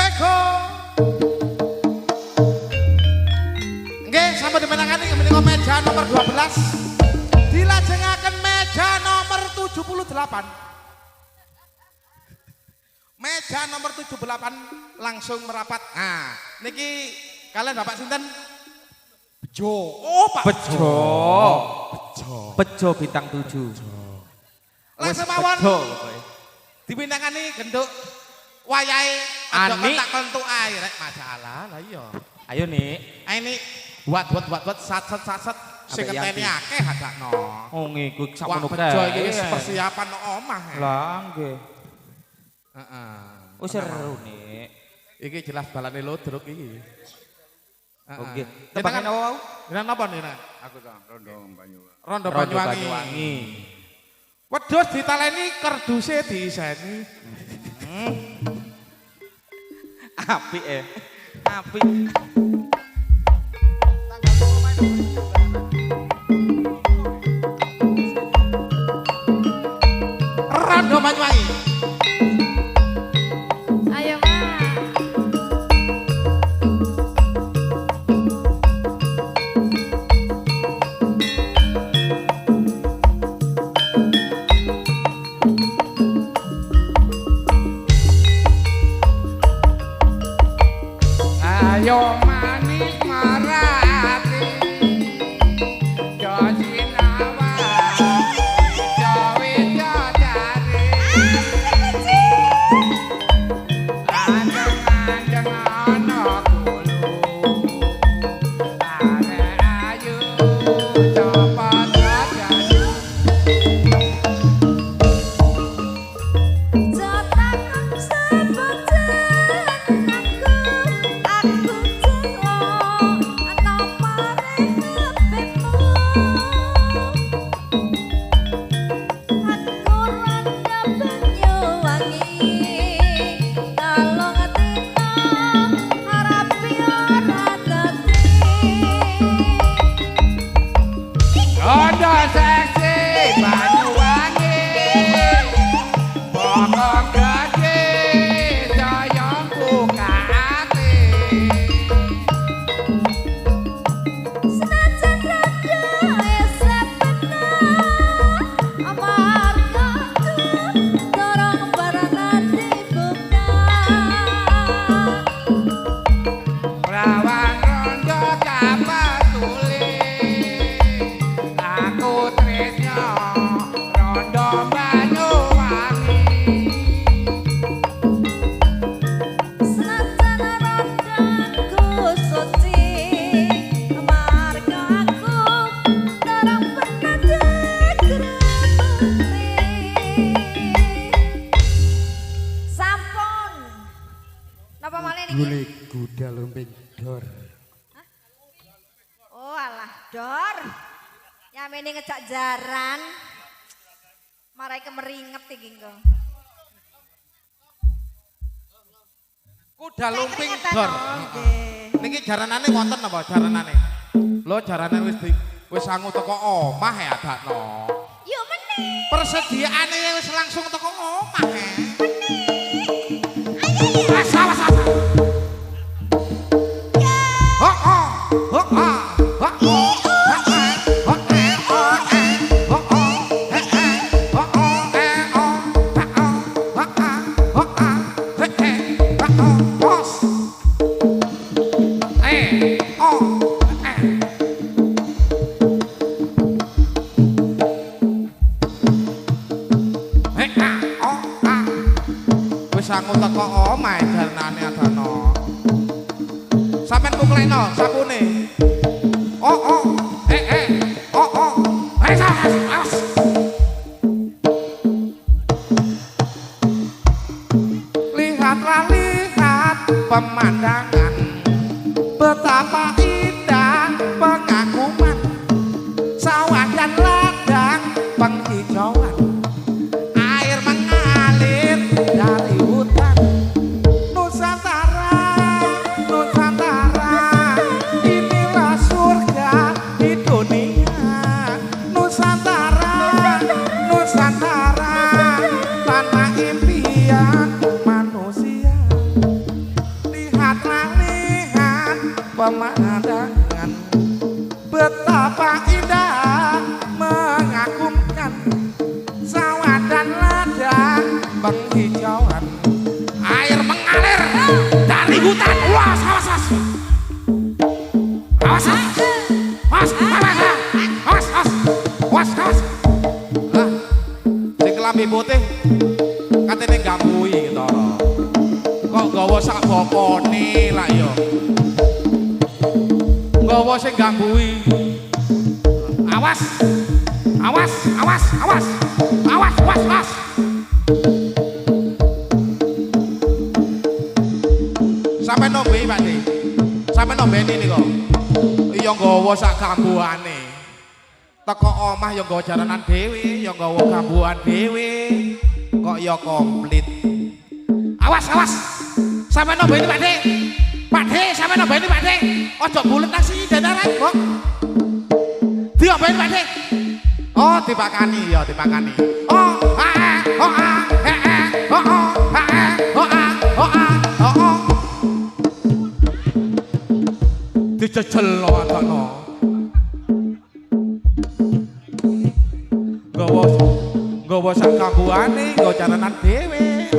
Eko. Nggih, sampun dimenangani menika meja nomor 12. Dilajengaken meja nomor 78. Meja nomor 78 langsung merapat. Nah, niki kalian Bapak sinten? Bejo. Oh, Pak Bejo. Bejo. Bejo bintang 7. Langsung mawon. Dipindahani genduk wayahe Ani tak kentuk ae rek masalah. Lah iya. Ayo Nik. Ae Nik. Buat sat sing ngenteni akeh hadakno. Oh ngiku Wah, sakmono Bejo iki wis persiapan nang omah. Lah nggih. Heeh. Wis seru Nik. Iki jelas balane lodruk iki. Oke. Tebakan apa wau? Yen napa Nek? Aku tak Rondo Banyuwangi. Rondo Banyuwangi. Wedhus ditaleni kerduse diiseni. Apik Apik. Rondo Banyuwangi. Ayo Mak. Ayo manis marati Jo sinawa Jo wijo jari Andeng-andeng ana kulu Are ayu sapa jajane Jotakku sebut jenengku, aku jelo nomore HP-mu. Aku Rondo Banyuwangi, tolong tino harapi ora dadi. Rondo seksi Banyuwangi Bokong gede saya buka hati Senajan rada esep bener, amargaku dorong barangan dibuka. Rawan rondo kapal tuli Aku tresno Rondo Banyuwangi Senajan rondaku suci, amargaku dorong pernah digeruti. Sampun. Napa malih niki? Gulik kuda lumping dor Oh alah dor. Nyamene ngejak jaran. Marai kemeringet iki engko. Kuda lumping Keringetan, dor. oh, nggih. Niki jaranane wonten apa jaranane? Lho jarane wis sangu teko omah ya adakno. Yo meneh. Persediaane wis langsung teko omah. Ayo. Salah. Sangu teko omahe jarane adano. Sampeyan kuklekno sapune. Awas. Lihat pemandangan betapa indah pengakuman sawah dan ladang penghijauan air mengalir dari hutan Nusantara inilah surga di dunia Nusantara tanah impian manusia pemandangan betapa indah mengagumkan sawah dan ladang penghijauan air mengalir dari hutan. Awas awas awas awas awas awas awas awas lah si kelambi putih katanya gambui gitu kok gawa sak bokone lah yo gawa sing gambui. Awas awas awas awas awas awas awas sampai nombe Pak De sampai nombe ini kok iya gawa sak gambuane teko omah ya gawa jaranan dhewe ya gawa gambuan dhewe kok ya komplit. Awas awas sampai nombe ini Pak De sampai nombe ini Pak De ojo bulet nasi dadaran kok diobain Pak De. Oh dipakani ya dipakani. Oh oh oh dijejel lo adono. Gawa sak kambuane nggo caranan dhewe.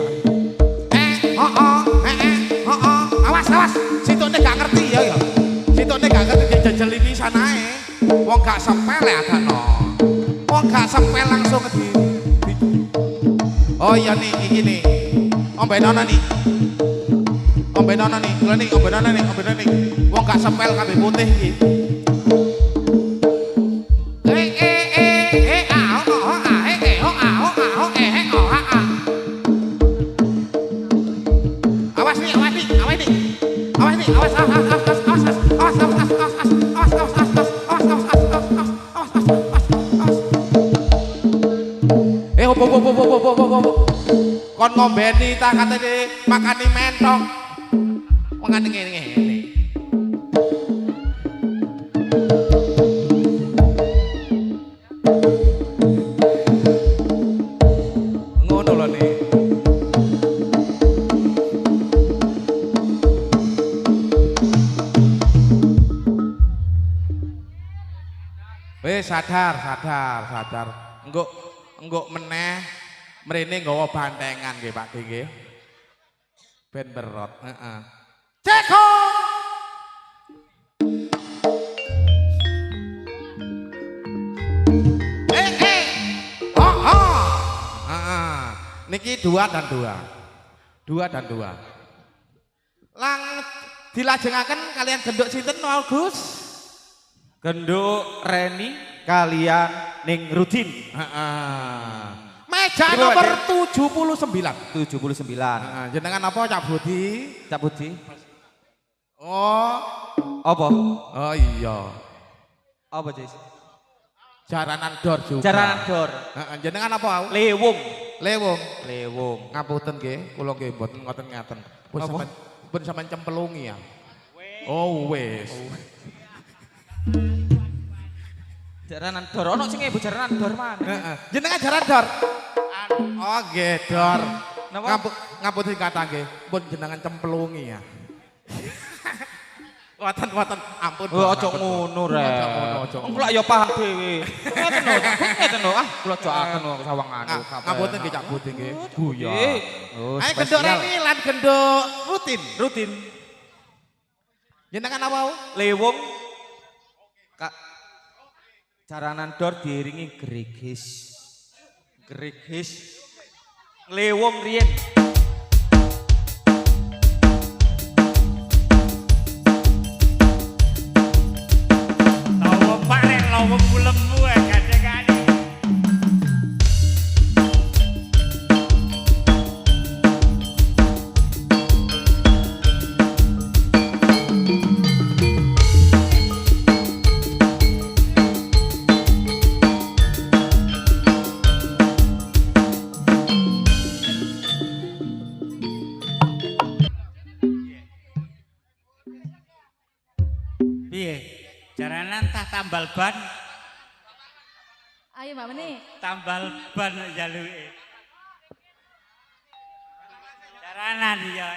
Awas awas situne gak ngerti ya ya. Situne gak ngerti dijejel iki sanae. Wong gak sepel ya adono. Wong gak sepel langsung di. Oh iya nih iki nih. Ombenono nih. Ombenono nih, lho nih, ombenono nih. Wong gak sepel kabeh putih iki. Awas nih, awas nih, awas nih. Awas nih, awas. Kon ngombeni ta katene makani mentok. Mengane ngene. Ngono lho nih. Wis sadar. Engguk meneh mrene nggawa bantengan nggih Pak De nggih. Ben berot, heeh. Ceko. Niki 2 dan 2. 2 dan 2. Lang dilajengaken kalian genduk sinten Gus? Genduk Reni kalian ning Rudin. Meja nomor 79. 79. Jenengan apa Cak Budi? Cak Budi. Oh. Apa? Oh iya. Apa, Cis? Jaranan Dor juga. Jaranan Dor. Jenengan apa? Lewung. Ngapunten nggih, kula nggih mboten ngoten ngaten. Pun sampean cempelungi ya. Oh wis. Jaranan Dor, ono sing ibu jaranan Dor mana? Jenengan Jaranan Dor. Oh nggih Dor. Ngapunten kata nggih, pun jenengan cempelungi ya. Watan ampun. Ojo ngono rek. Engko lak ya paham dhewe. Ngeten lho. Kula jokaken kok sawangane. Ngapunten nggih Cak Budi nggih. Guya. Ayo genduk spesial. Reni lan genduk Rutin. Jenengan apa? Lewung. Kak. Jaranan Dor diiringi Gregis. Lewung riyen. Jaranan tah tambal ban. Ayo Mbak Meni. Tambal ban jaluke. Jaranan ya.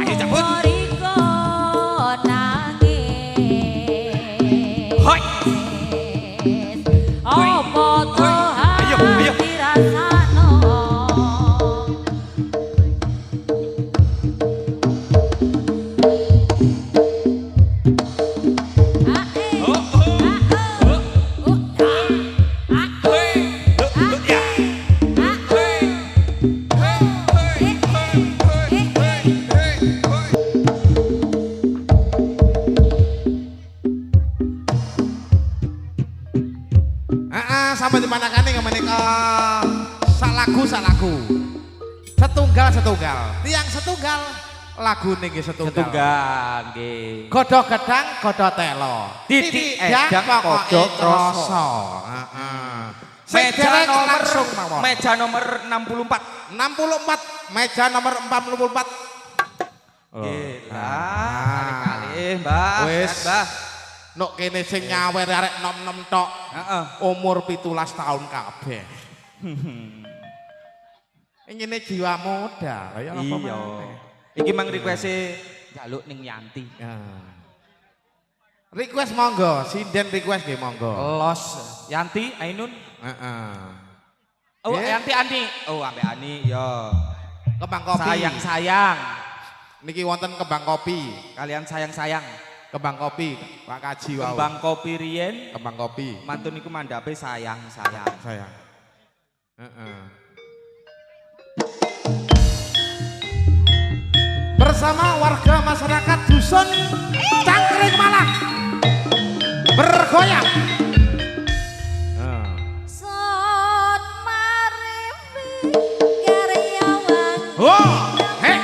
Ayo cabut. Riko nangis. Hoi. Opo to Ayo, ayo. hati rasano. Sampai di mana kan nih salaku setunggal tiang setunggal lagu nih setunggal nggih. godok gedang godok telo Titik edang kodok rasa. Meja nomor 64. 64 meja nomor 44 Gila, kali-kali Mbah. Wis. Mbah. Nok kene sing nyawer arek nom-nom tok. Heeh. Umur 17 tahun kabeh. Ngene jiwa muda, ya apa Iya. Iki mang request-e njaluk ning Yanti. Request monggo, sinden request nggih monggo. Los Yanti Ainun. Heeh. Oh, Nggih. Yanti Ani. Oh, ambek Ani ya. Kembang kopi. Sayang-sayang. Niki wonten kembang kopi. Kalian sayang-sayang. Kembang kopi, Pak Kaji wau. Kembang kopi riyen. Kembang kopi. Mantun iku mandhape sayang-sayang. Sayang. Heeh. Bersama warga masyarakat dusun Cangkring Malang bergoyang. Son maripi karyawan. Oh, hei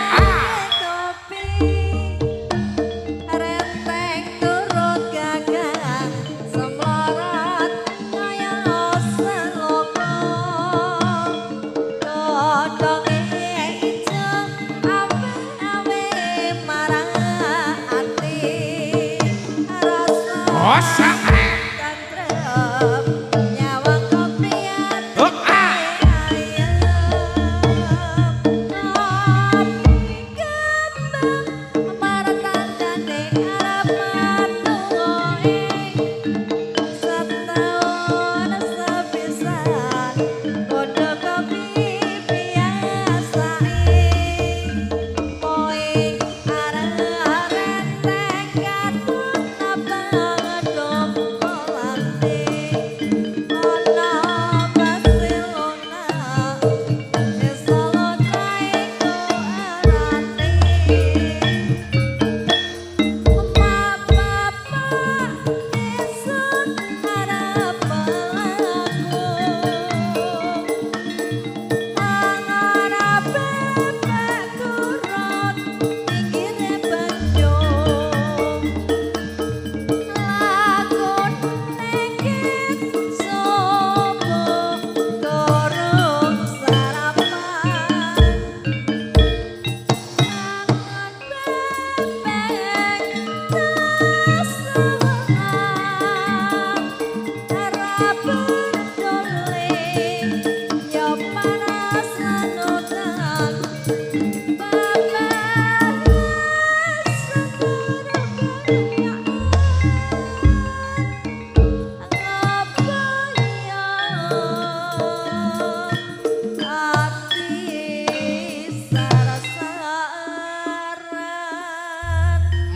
Topi renteng turut gagang semlorot kaya seloko godhonge ijo awe-awe marang ati rasa tentrem nyawang kopian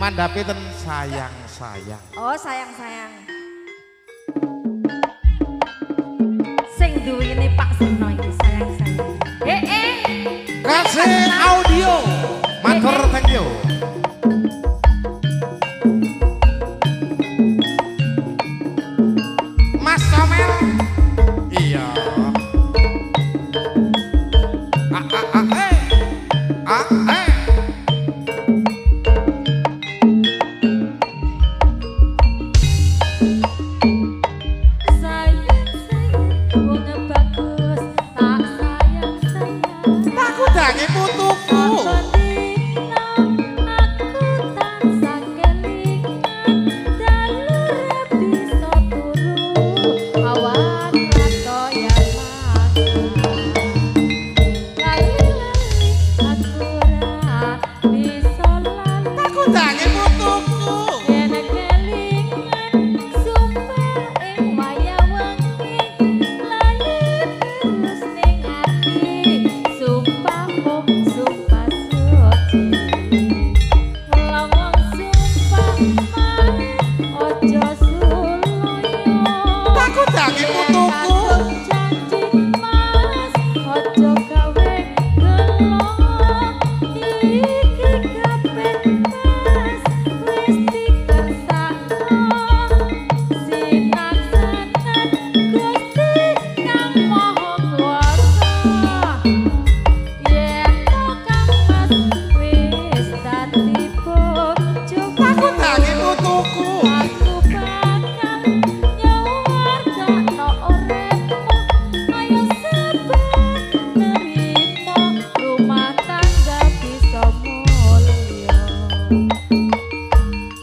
mandhape ten sayang-sayang. Oh sayang-sayang. Sing duwene Pak Seno iki sayang-sayang. Kasih audio. Matur thank you. Mas Somel. Iya. Hey. Sayang-sayang, wong bagus tak sayang-sayang. Tak kudangi putuku.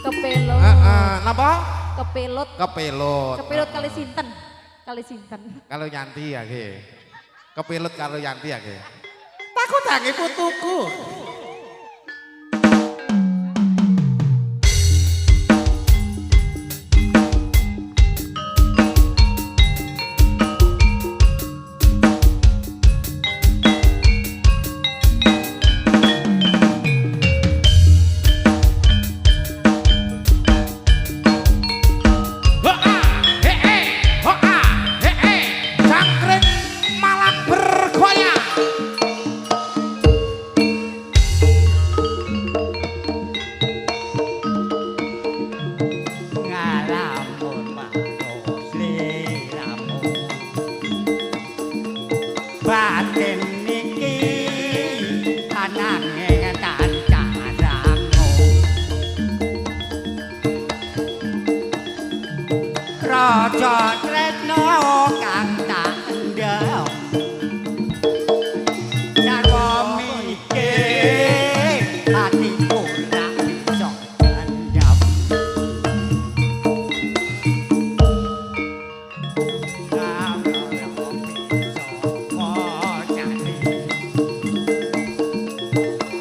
Kepelot. Napa? Kepelot. Kepelut. Kepelot kali sinten? Kali sinten? Kalau Yanti ya ge. Kepelut kalau Yanti ya ge. Takut tangi putuku. Cangkring Malang bergoyang. Ngalamun manus liramu batin niki ananging kancaramu Raja Tresno kang tak endhem sarwa mikir atiku ra bisa endhem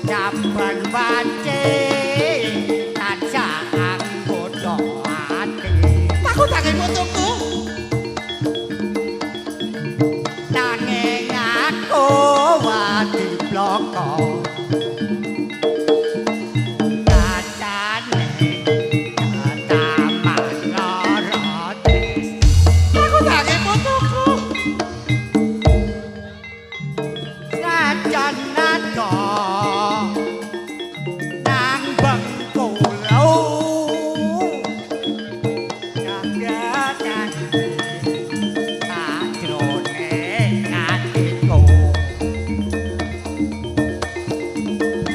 Jaban bace tansah anggodo ati Takut tangi putuku. nanging aku wadi bloko kacane taman lorotes Takut tangi putuku. Sajan naga nang bengkulu jagatan sajrone atiku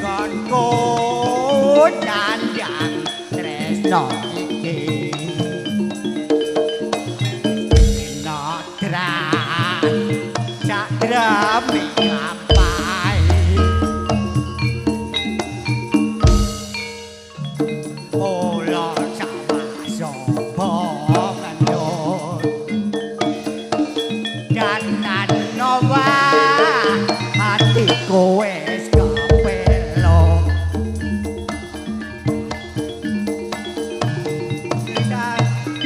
gonku nandang tresno iki sinodran sadrami ngapai Ola sama sopo kandut Danan nowa hatiku wis kepelo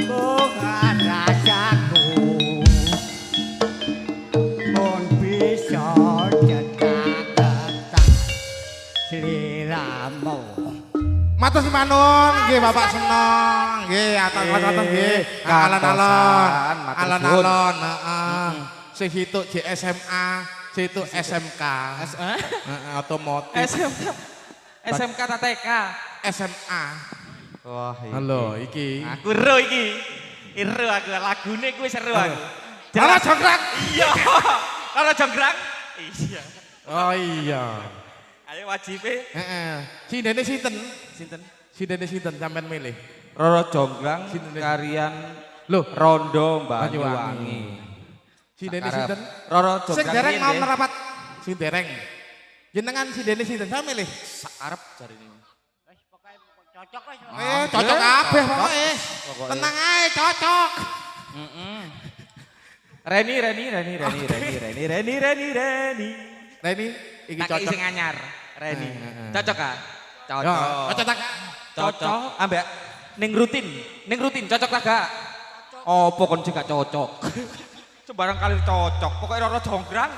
Bukan rasaku Mun bisa cetak-cetak seliramu Matur simanun, nggih Bapak seneng, nggih atur-atur nggih. Alon-alon, alon-alon, heeh. Sing hituk JSMA, sing hituk SMK. Heeh, otomotif. SMK TK. SMA. Wah, Halo, iki. Aku ero iki. Ero aku lagune kuwi seru aku. Halo jonggrang. Iya. Kalau jonggrang? Iya. Oh iya. Ayo wajibe. Heeh. Sindene sinten? Sinten? Sindene sinten sampean milih? Roro Jonggrang Sinten? karian Loh, Rondo Banyuwangi. Banyuwangi. sindene Sakarep. sinten? Roro Sing Jonggrang dereng riyen mau nggih. merapat. Sing dereng. Jenengan sindene sinten sampean milih? Sakarep jarine. cocok wis Cocok kabeh pokoke. Pokoke. Tenang ae, cocok. Reni. Nah ini iki Tak cocok. sing anyar. Reni. Heeh. Cocok ah? Ya, Cocok. cocok tak? Cocok. Ambek ning rutin cocok tak gak? Opo kon sing gak cocok? Sembarang kali cocok. Pokoknya Roro Jonggrang.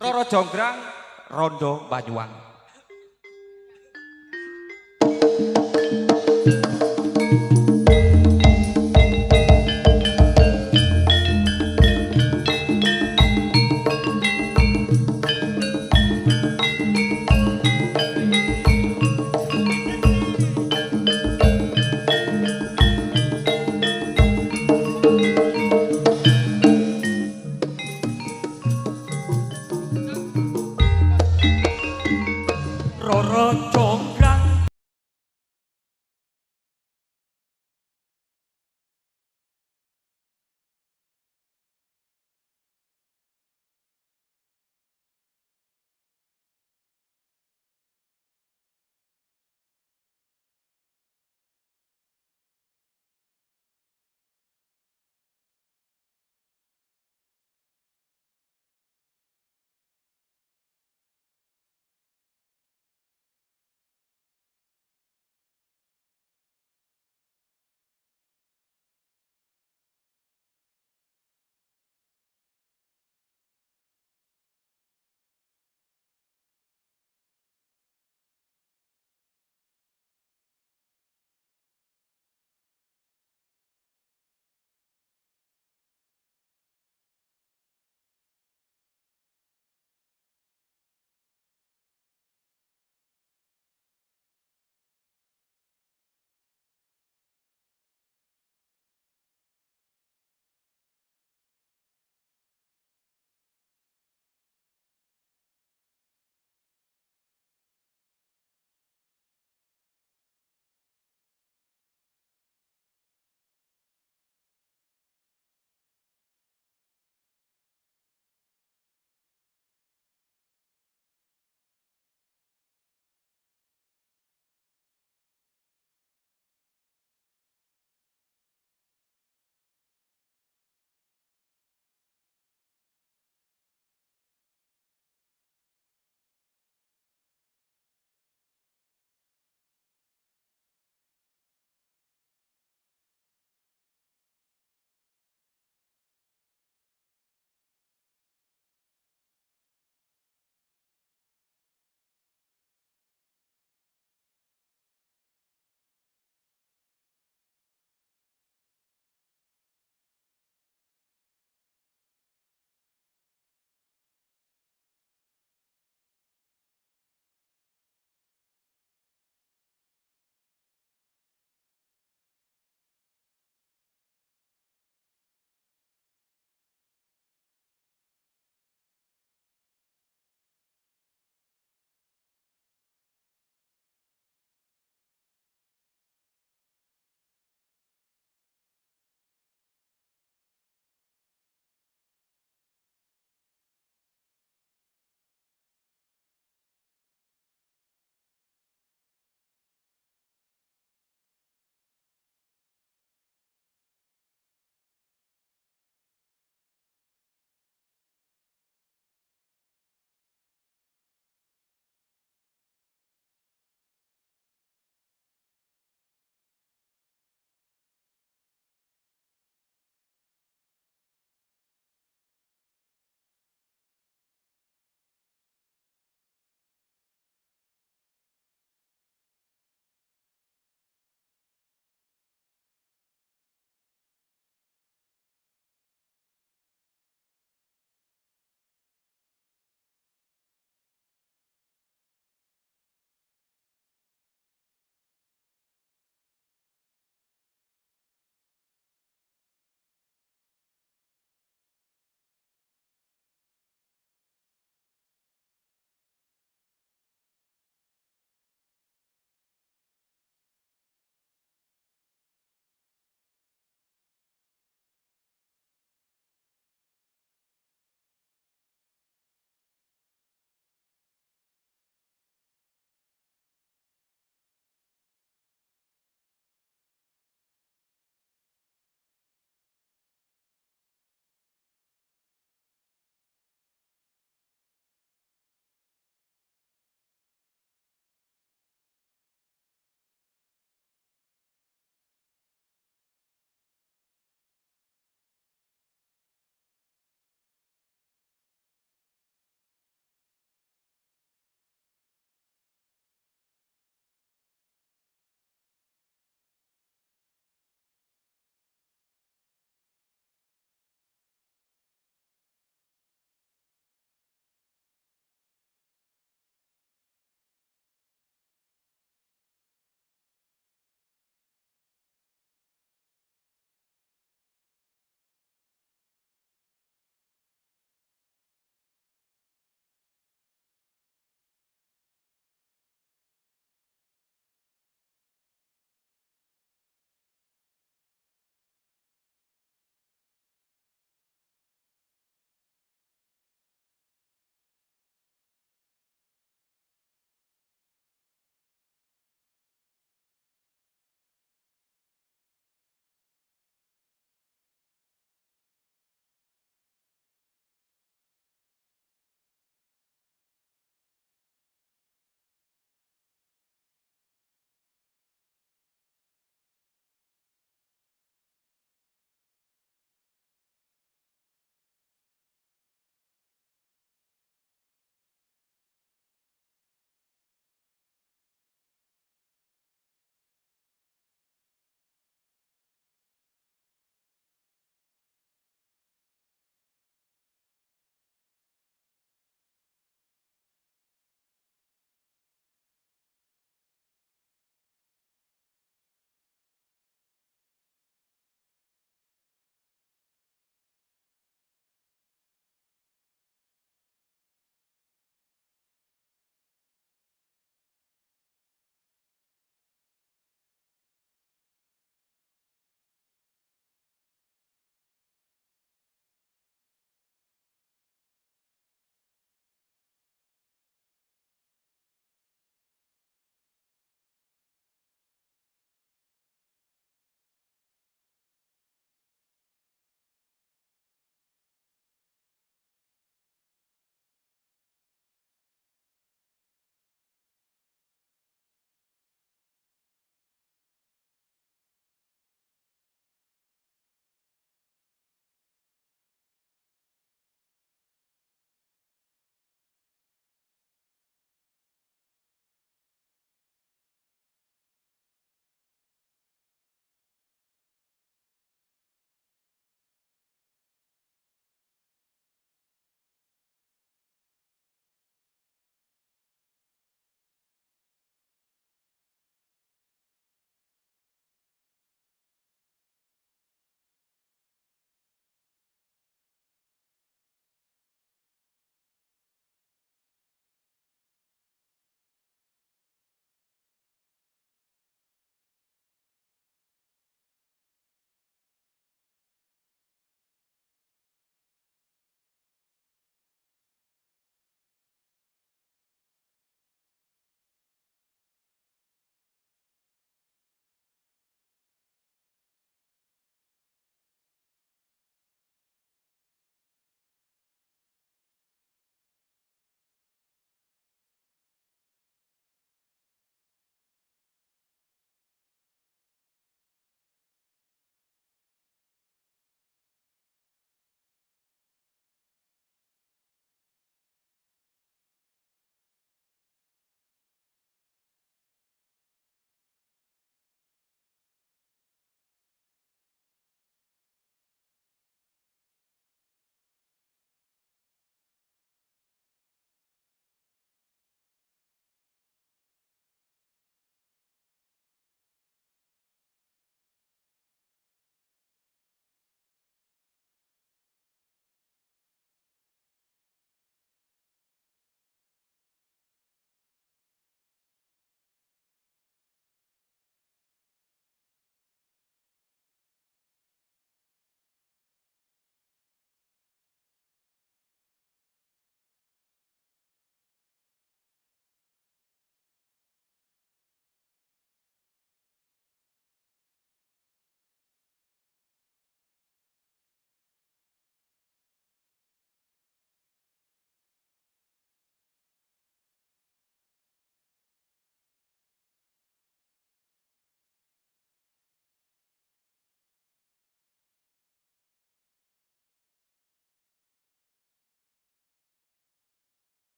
Roro Jonggrang Rondo Banyuwangi. Roro Jonggrang